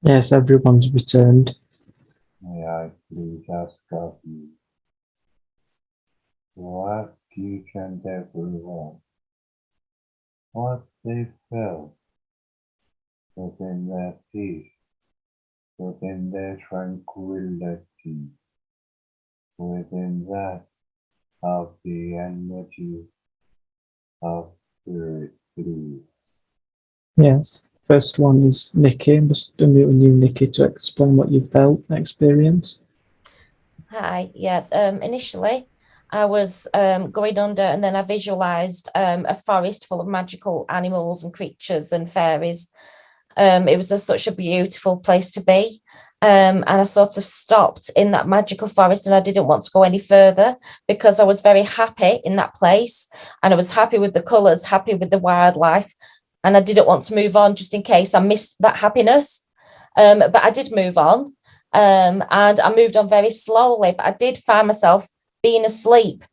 Yes, everyone's returned. May I please ask of you to ask each and every one what they felt within their peace, within their tranquility, within that of the energy of spirit blue. Yes. First one is Nikki. I'm just unmuting you, Nikki, to explain what you felt, experience. Hi. Yeah. Initially, I was going under, and then I visualized a forest full of magical animals and creatures and fairies. It was such a beautiful place to be. And I sort of stopped in that magical forest, and I didn't want to go any further because I was very happy in that place, and I was happy with the colours, happy with the wildlife, and I didn't want to move on just in case I missed that happiness. But I did move on, and I moved on very slowly, but I did find myself being asleep.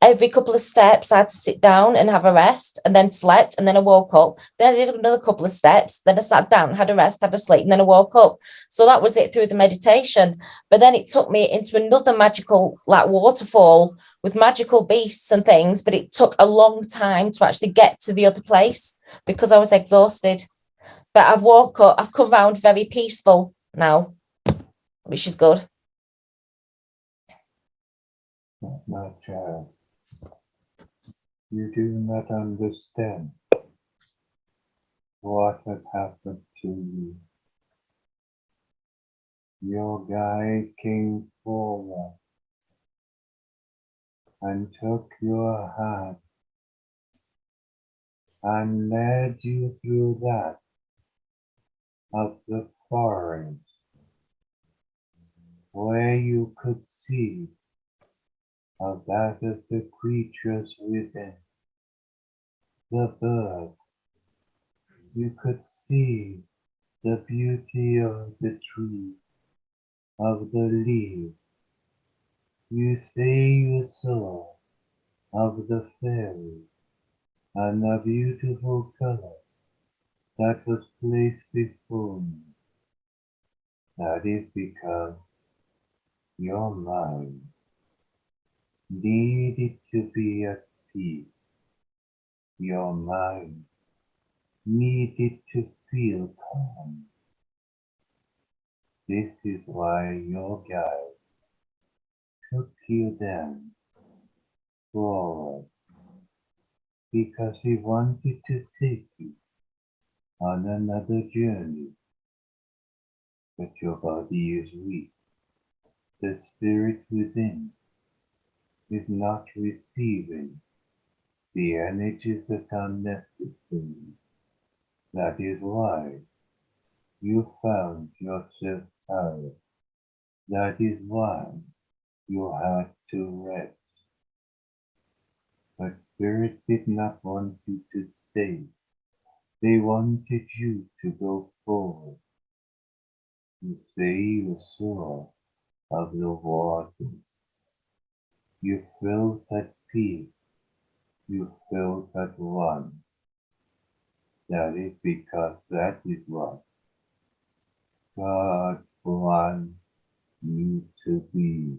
Every couple of steps, I had to sit down and have a rest, and then slept, and then I woke up. Then I did another couple of steps, then I sat down, had a rest, had a sleep, and then I woke up. So that was it through the meditation. But then it took me into another magical, like, waterfall with magical beasts and things, but it took a long time to actually get to the other place because I was exhausted. But I've woke up, I've come round very peaceful now, which is good. My child, you do not understand what had happened to you. Your guide came forward and took your hand and led you through that of the forest where you could see of that of the creatures within. The bird, you could see the beauty of the tree, of the leaves. You say you saw of the fairy and the beautiful color that was placed before you. That is because your mind needed to be at peace. Your mind needed to feel calm. This is why your guide took you then forward, because he wanted to take you on another journey. But your body is weak. The spirit within is not receiving the energies that are necessary. That is why you found yourself tired. That is why you had to rest. But spirit did not want you to stay. They wanted you to go forward. You say you saw of the waters. You felt at peace. You felt at one. That is because that is what God wants you to be.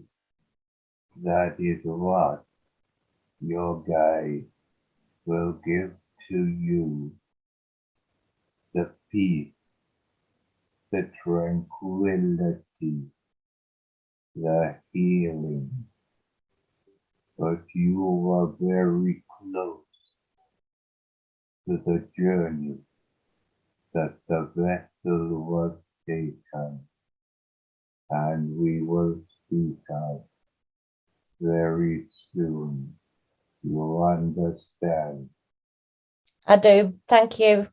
That is what your guide will give to you. The peace, the tranquility, the healing. But you were very close to the journey that the vessel was taken, and we will speak of very soon. You understand? I do. Thank you.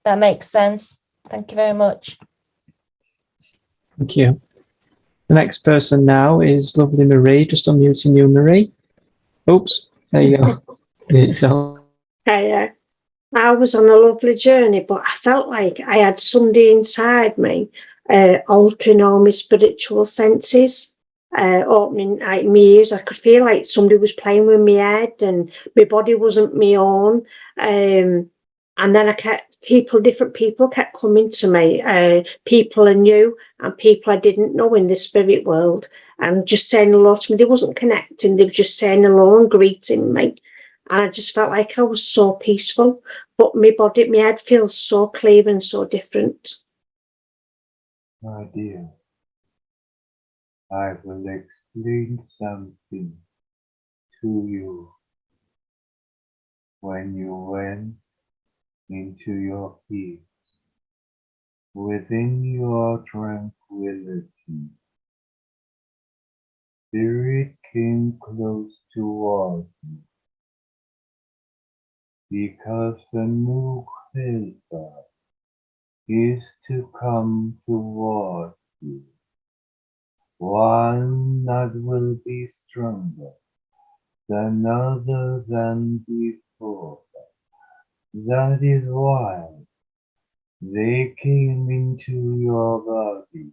That makes sense. Thank you very much. Thank you. The next person now is lovely Marie. Just unmuting you, Marie. Oops, there you go. So, I was on a lovely journey, but I felt like I had somebody inside me altering all my spiritual senses, opening like my ears. I could feel like somebody was playing with my head and my body wasn't my own. And then different people kept coming to me, people I knew and people I didn't know in the spirit world, and just saying hello to me. They wasn't connecting, they were just saying hello and greeting me. And I just felt like I was so peaceful, but my head feels so clear and so different. My dear, I will explain something to you. When you went into your peace, within your tranquility, Spirit came close towards you, because the new Hilda is to come towards you, one that will be stronger than others and before. That is why they came into your body.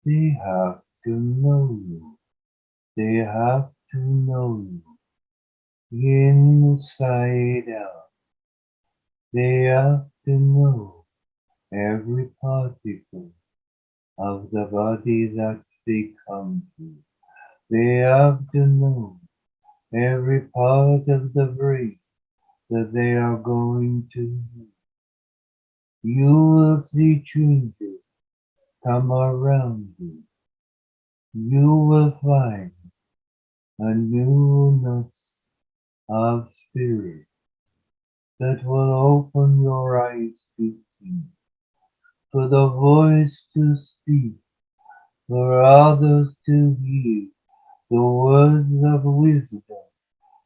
They have to know you. They have to know you inside out. They have to know every particle of the body that they come to. They have to know every part of the brain that they are going to use. You will see changes come around you. You will find a newness of spirit that will open your eyes to see, for the voice to speak, for others to hear the words of wisdom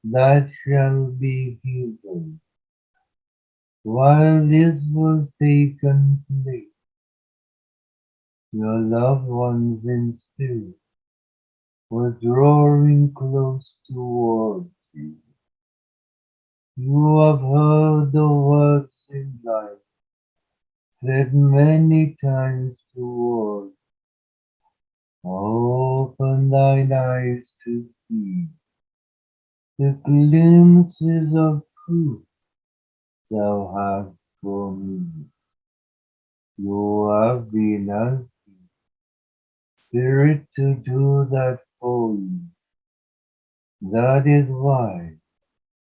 that shall be given. While this was taking place, your loved ones in spirit were drawing close towards you. You have heard the words in life said many times towards, open thine eyes to see the glimpses of truth thou hast for me. You have been asking Spirit to do that for you. That is why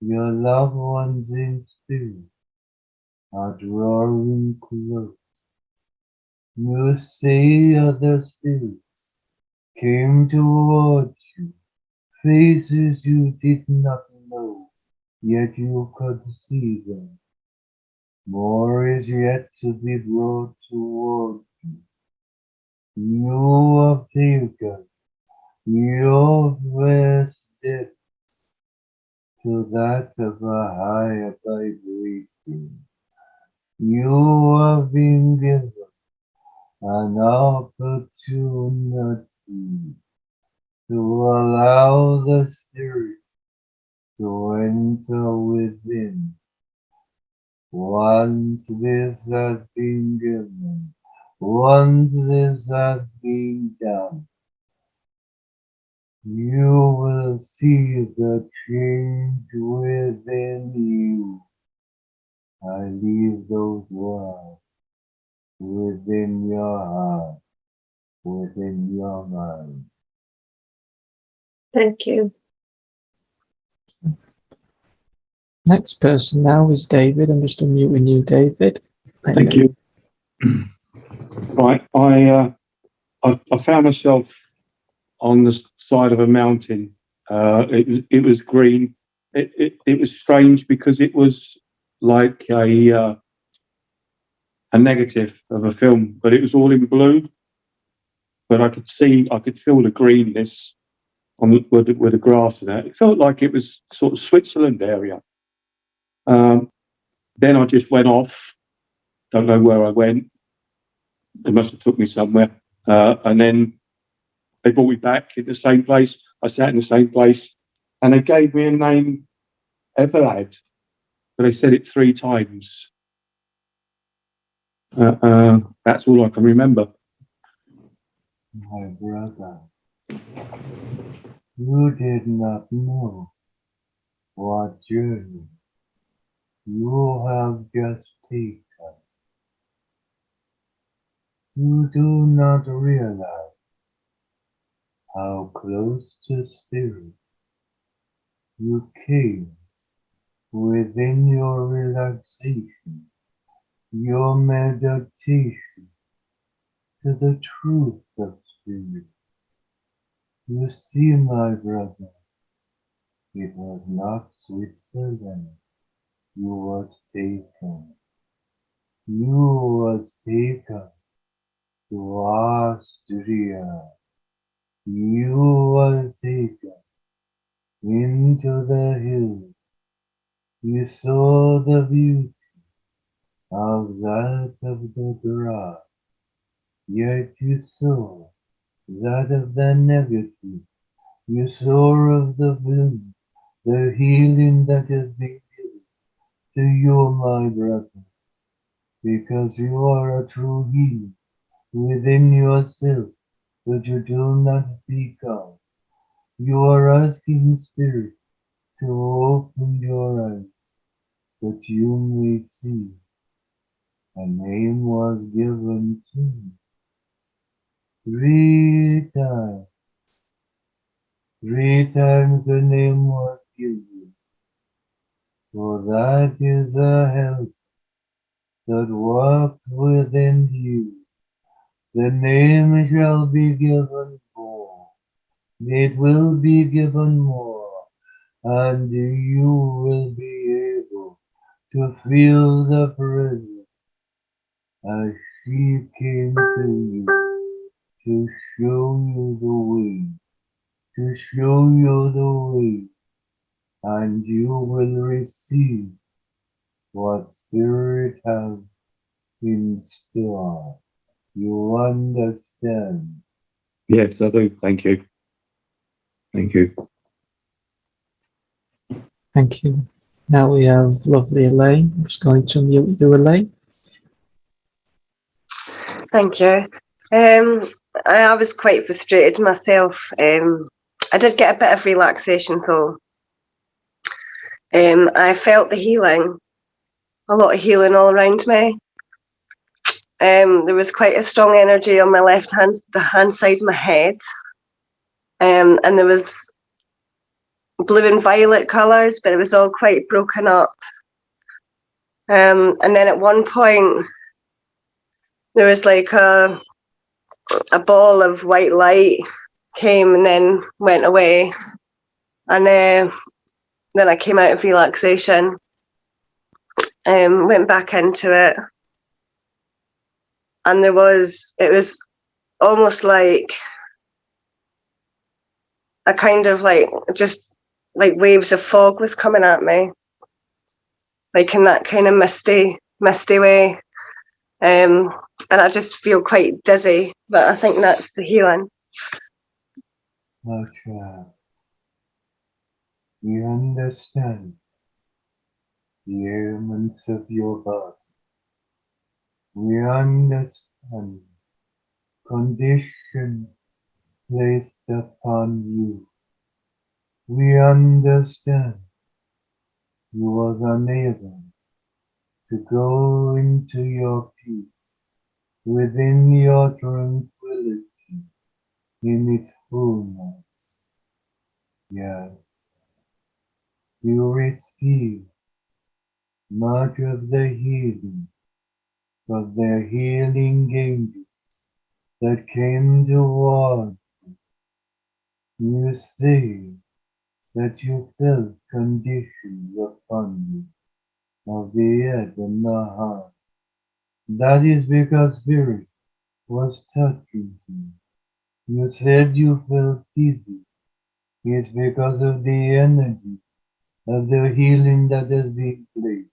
your loved ones in spirit are drawing close. You see other spirits came towards you, faces you did not know, yet you could see them. More is yet to be brought towards you. You have taken your first step to that of a higher vibration. You have been given an opportunity to allow the Spirit to enter within. Once this has been given, once this has been done, you will see the change within you. I leave those words within your heart, within your mind. Thank you. Next person now is David. I'm just unmuting you, David. Thank you. Right, I found myself on the side of a mountain. It was green. It was strange because it was like a negative of a film, but it was all in blue. But I could feel the greenness on with the grass and that. It felt like it was sort of Switzerland area. Then I just went off. Don't know where I went. They must have took me somewhere, and then they brought me back in the same place. I sat in the same place, and they gave me a name, Everlad, but they said it 3 times. That's all I can remember. My brother, you did not know what journey you have just taken. You do not realize how close to spirit you came within your relaxation, your meditation to the truth of spirit. You see, my brother, it was not Switzerland you was taken. You was taken to Austria. You was taken into the hills. You saw the beauty of that of the grass, yet you saw that of the negative. You saw of the bloom, the healing that has been given to you, my brother, because you are a true healer within yourself, but you do not speak of. You are asking spirit to open your eyes that you may see. A name was given to me 3 times. 3 times the name was given, for that is a help that walks within you. The name shall be given more. It will be given more, and you will be able to feel the presence as she came to you to show you the way, to show you the way, and you will receive what Spirit has in store. You understand? Yes, I do. Thank you. Thank you. Thank you. Now we have lovely Elaine. I'm just going to mute you, Elaine. Thank you. I was quite frustrated myself. I did get a bit of relaxation though. I felt the healing, a lot of healing all around me. There was quite a strong energy on my left hand, the hand side of my head. And there was blue and violet colours, but it was all quite broken up. And then at one point, there was like a ball of white light came and then went away. And then I came out of relaxation and went back into it. And it was almost like a kind of like, just like waves of fog was coming at me, like in that kind of misty way. And I just feel quite dizzy, but I think that's the healing. My child, we understand the ailments of your body. We understand condition placed upon you. We understand you was unable to go into your peace within your tranquility in its fullness. Yes, you receive much of the healing of the healing angels that came toward you. You say that you felt conditions upon you of the head and the heart. That is because Spirit was touching you. You said you felt dizzy. It's because of the energy of the healing that has been placed.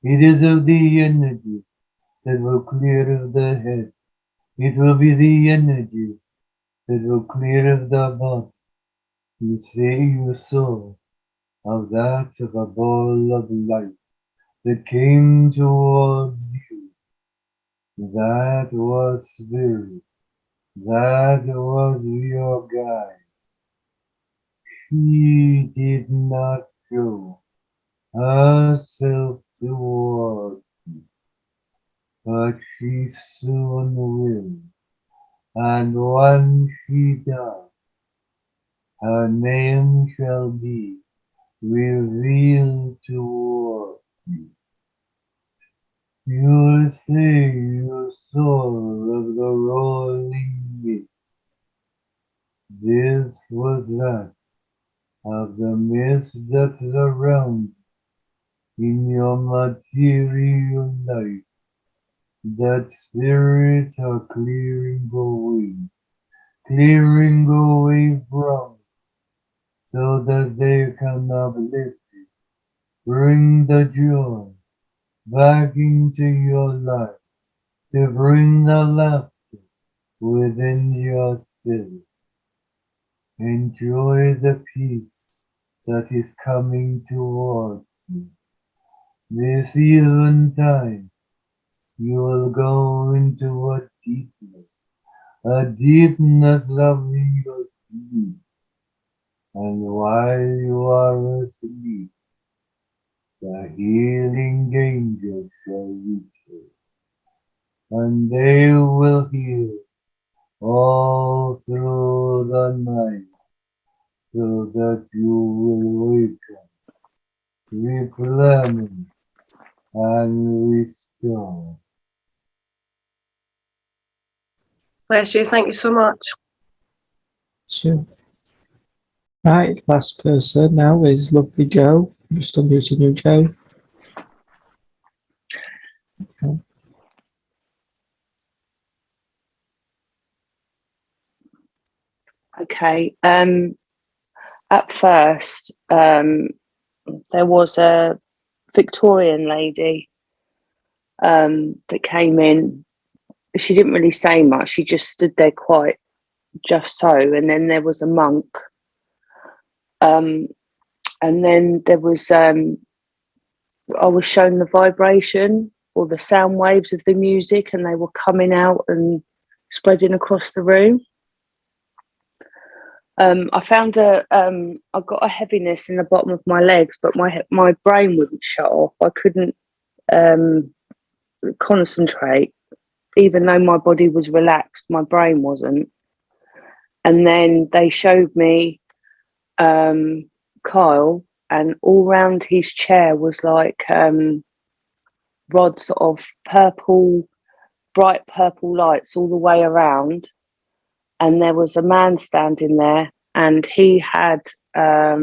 It is of the energy that will clear of the head. It will be the energies that will clear of the body. You say you saw of that of a ball of light that came towards you. That was Spirit. That was your guide. She did not show herself to she soon will, and when she does, her name shall be revealed toward you. You'll see your soul of the rolling mist. This was that of the mist that surrounds in your material life, that spirits are clearing away from, so that they can uplift you, bring the joy back into your life, to bring the laughter within yourself. Enjoy the peace that is coming towards you. This eventide, you will go into a deepness of your sleep. And while you are asleep, the healing angels shall reach you, and they will heal all through the night, so that you will wake up, replenished, and restored. Bless you. Thank you so much. Sure. Right, last person now is lovely Joe. I'm just unmuting you, Joe. Okay. Okay. At first, there was a Victorian lady that came in. She didn't really say much. She just stood there quite just so. And then there was a monk. And then there was, I was shown the vibration or the sound waves of the music, and they were coming out and spreading across the room. I found I got a heaviness in the bottom of my legs, but my brain wouldn't shut off. I couldn't concentrate, even though my body was relaxed, my brain wasn't. And then they showed me Kyle, and all round his chair was like rods of bright purple lights all the way around. And there was a man standing there, and he had a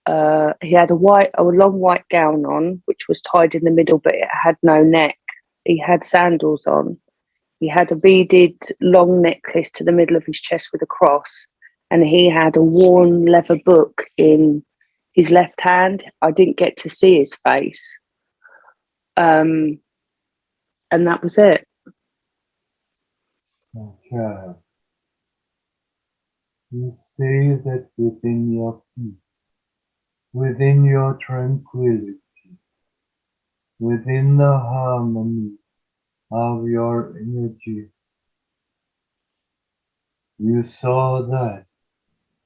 long white gown on, which was tied in the middle, but it had no neck. He had sandals on. He had a beaded long necklace to the middle of his chest with a cross, and he had a worn leather book in his left hand. I didn't get to see his face. And that was it. Okay. You say that within your peace, within your tranquility, within the harmony of your energies, you saw that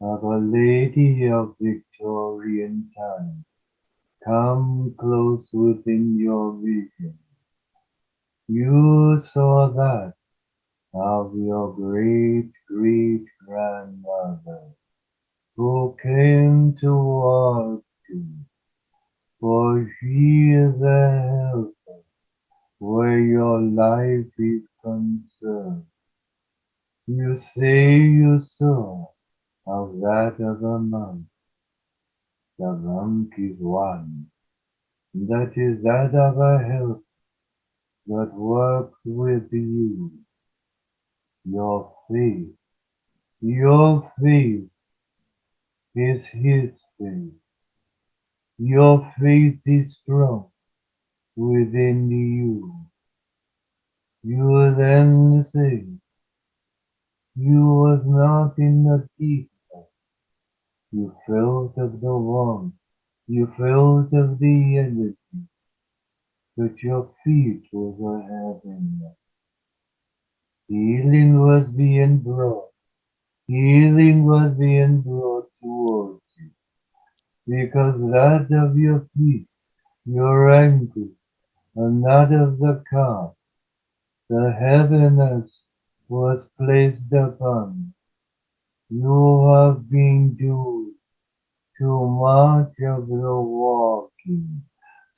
of a lady of Victorian time come close within your vision. You saw that of your great-great-grandmother who came towards you, for she is a helper where your life is concerned. You say you saw of that of a monk. The monk is one. That is that of a help that works with you. Your faith is his faith. Your faith is strong within you. You then say, you was not in the deepness. You felt of the warmth. You felt of the energy. But your feet was a heaviness. Healing was being brought. Healing was being brought towards you. Because that of your feet, your ankles, and out of the cart the heaviness was placed upon. You have been due too much of the walking,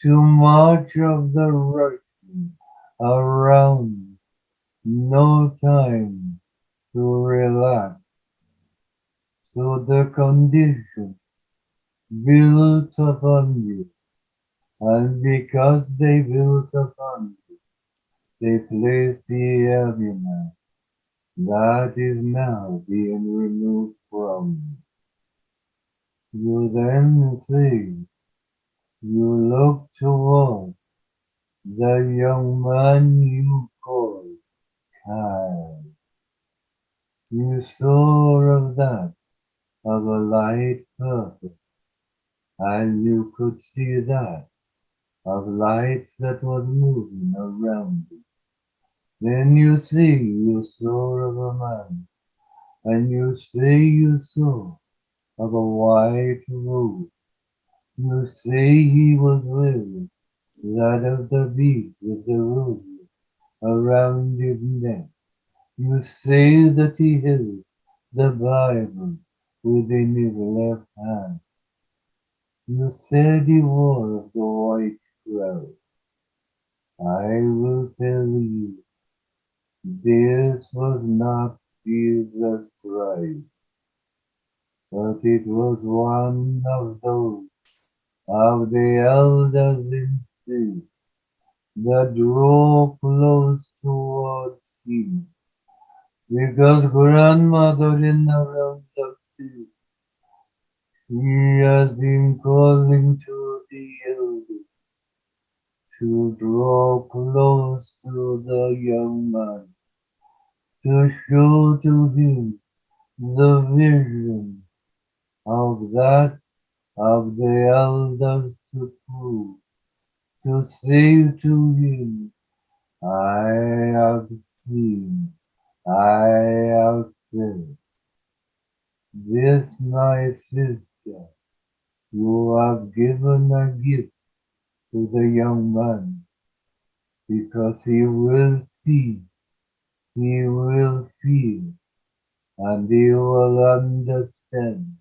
too much of the rushing around, no time to relax. So the conditions built upon you, and because they built upon you, they placed the heaviness that is now being removed from you. You then see, you look toward the young man you call Kyle. You saw of that, of a light purpose, and you could see that of lights that was moving around you. Then you see you saw of a man, and you see you saw of a white robe. You see he was wearing that of the beast with the robe around his neck. You see that he held the Bible within his left hand. You said he wore the white robe. I will tell you, this was not Jesus Christ, but it was one of those of the elders in faith that drew close towards him, because grandmother in the realms of spirit, she has been calling to the elders to draw close to the young man, to show to him the vision of that of the elders to prove, to say to him, I have seen, I have felt. This, my sister, you have given a gift to the young man, because he will see, he will feel, and he will understand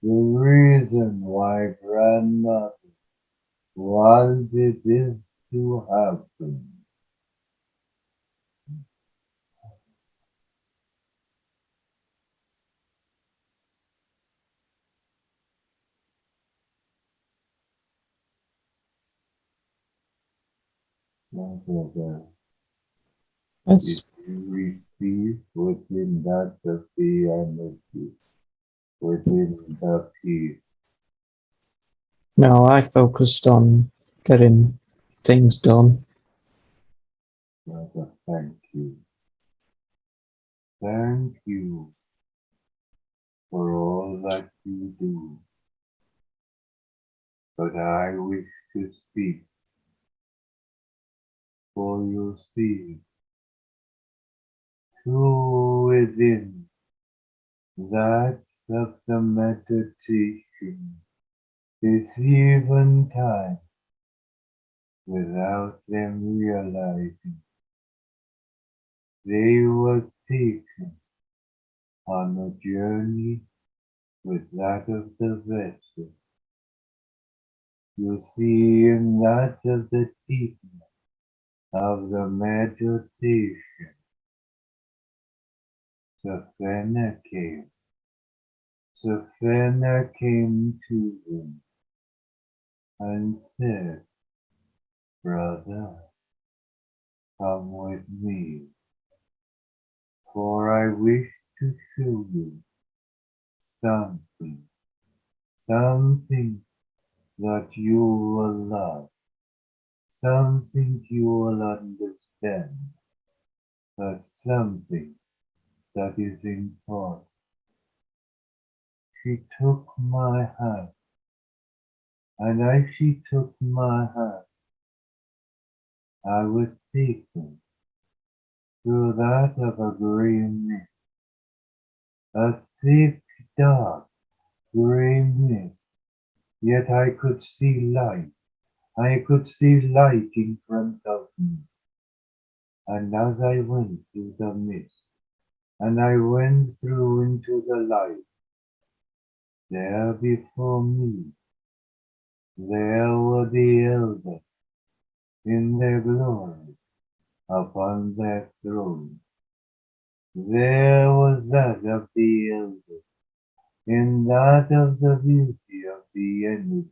the reason why grandmother wanted this to happen. Whatever Yes. you receive within that of the energy, within the peace. No, I focused on getting things done. Father, thank you. Thank you for all that you do. But I wish to speak, for you speak to within that of the meditation is even time without them realizing they was taken on a journey with that of the vessel. You see in that of the deepness of the meditation, Sophena came. Sophena came to him and said, Brother, come with me, for I wish to show you something, something that you will love, something you will understand, but something that is important. She took my hand, and as she took my hand, I was taken through that of a grey mist, a thick, dark grey mist, yet I could see light, I could see light in front of me, and as I went through the mist, and I went through into the light, there before me, there were the elders in their glory upon their throne. There was that of the elders, in that of the beauty of the energy.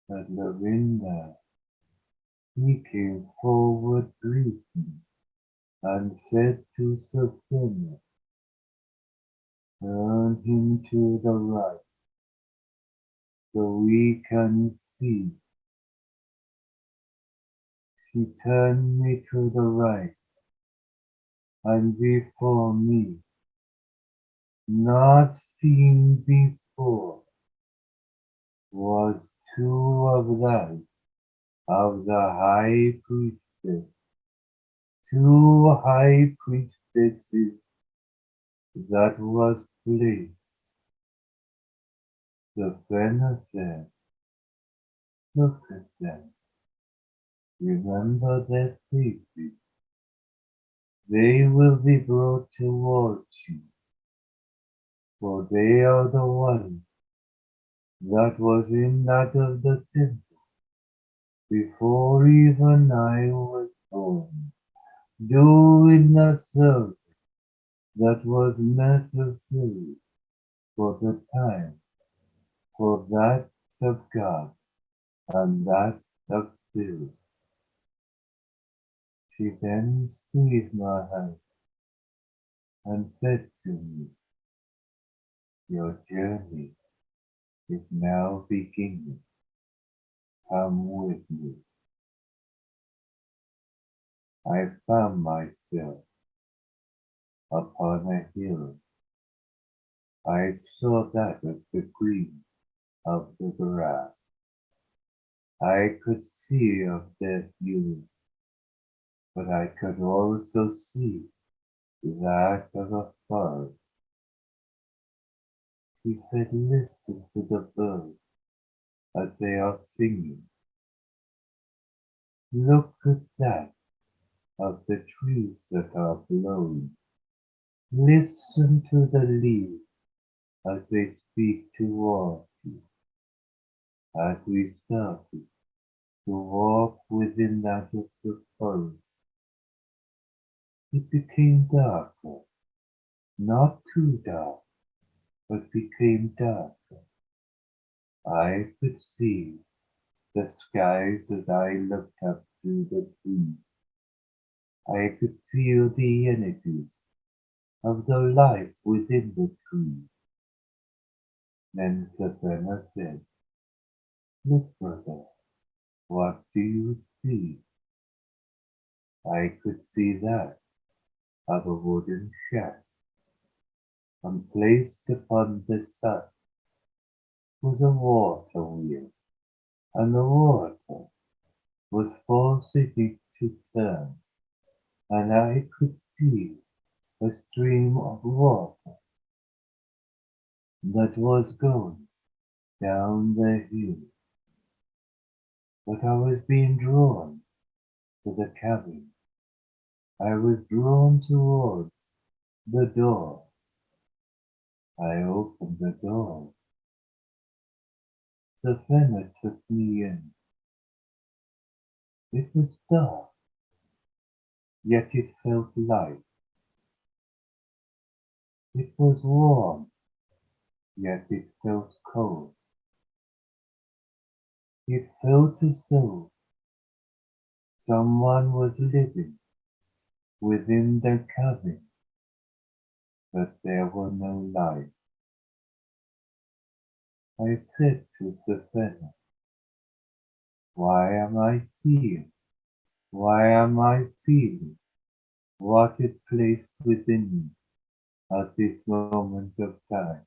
But Lorinda, he came forward greeting and said to Sophia, turn him to the right, so we can see. She turned me to the right, and before me, not seen before, was two of them, of the high priestess, two high priestesses that was placed. The Fenner said, look at them, remember their faces, they will be brought towards you, for they are the ones that was in that of the temple before even I was born, doing the service that was necessary for the time, for that of God and that of spirit. She then squeezed my hand and said to me, your journey is now beginning. Come with me. I found myself upon a hill. I saw that of the green of the grass. I could see of their beauty, but I could also see that of a forest. He said, listen to the birds as they are singing. Look at that of the trees that are blowing. Listen to the leaves as they speak towards you. As we started to walk within that of the forest, it became darker, not too dark, but became darker. I could see the skies as I looked up through the trees. I could feel the energies of the life within the trees. Then Savannah said, look, brother, what do you see? I could see that of a wooden shack, and placed upon the side was a water wheel, and the water was forcing it to turn, and I could see a stream of water that was going down the hill. But I was being drawn to the cabin. I was drawn towards the door. I opened the door. Savannah took me in. It was dark, yet it felt light. It was warm, yet it felt cold. It felt as though someone was living within the cabin, but there were no lights. I said to Savannah, why am I seeing? Why am I feeling what is placed within me at this moment of time?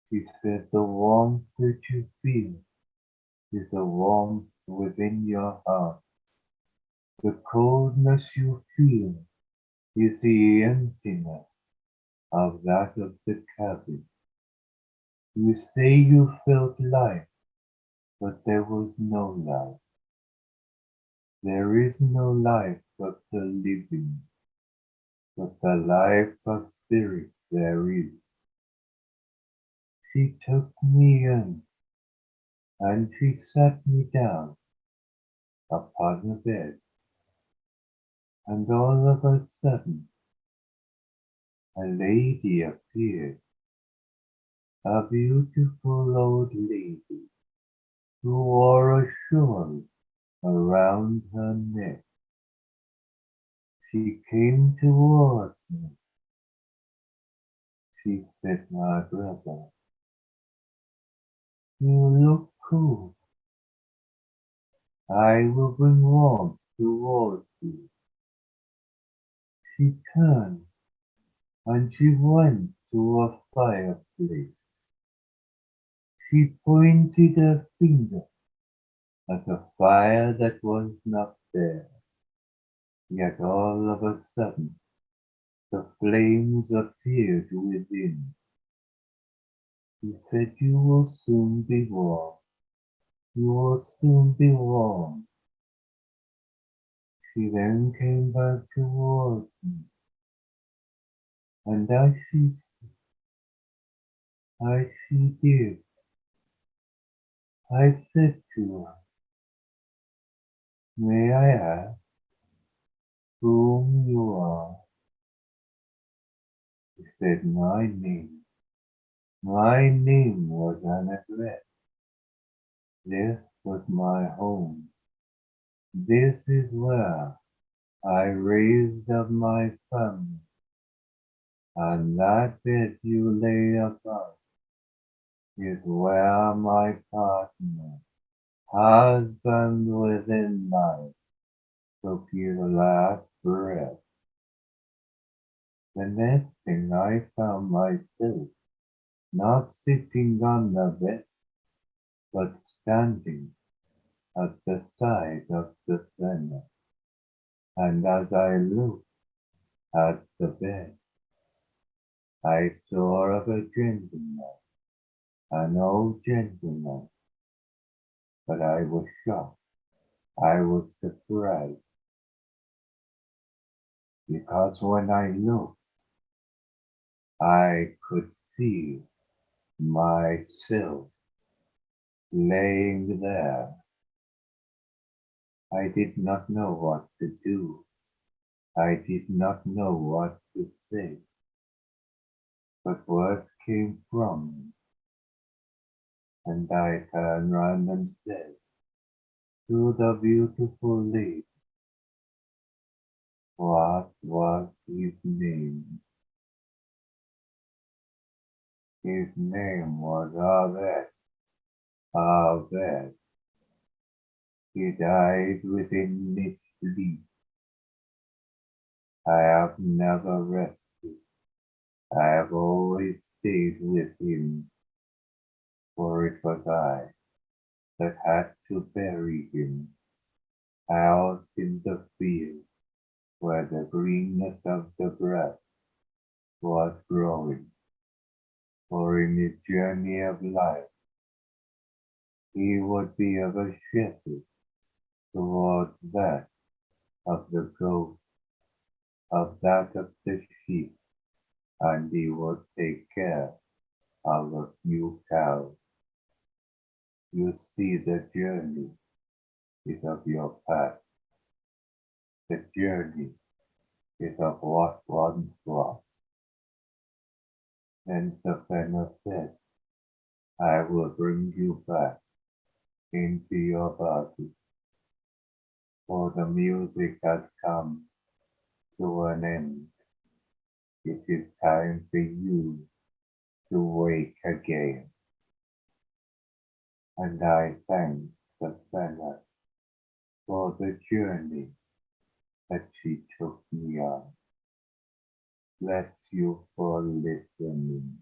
She said, the warmth that you feel is a warmth within your heart. The coldness you feel is the emptiness of that of the cabin. You say you felt light, but there was no life. There is no life but the living, but the life of spirit there is. She took me in, and she sat me down upon the bed, and all of a sudden a lady appeared, a beautiful old lady, who wore a shawl around her neck. She came towards me. She said, "My brother, you look cool. I will bring warmth towards you." She turned and she went to a fireplace. She pointed her finger at a fire that was not there. Yet all of a sudden the flames appeared within. She said, "You will soon be warm. You will soon be warm." She then came back towards me, and as she did, I said to her, "May I ask whom you are?" She said, My name was Annabeth. This was my home. This is where I raised up my family, and that bed you lay upon is where my partner, husband within life, took his last breath. The next thing I found myself not sitting on the bed, but standing at the side of the fender. And as I looked at the bed, I saw of a gentleman, an old gentleman, but I was shocked. I was surprised, because when I looked, I could see myself laying there. I did not know what to do. I did not know what to say, but words came from me, and I turned round and said to the beautiful lady, what was his name? His name was Abed. Abed. He died within its sleep. I have never rested. I have always stayed with him, for it was I that had to bury him out in the field where the greenness of the grass was growing. For in his journey of life, he would be of a shepherd towards that of the goat, of that of the sheep, and he would take care of a few cows. You see, the journey is of your past. The journey is of what once was. Then Savannah said, I will bring you back into your body, for the music has come to an end. It is time for you to wake again. And I thank Savannah for the journey that she took me on. Bless you for listening.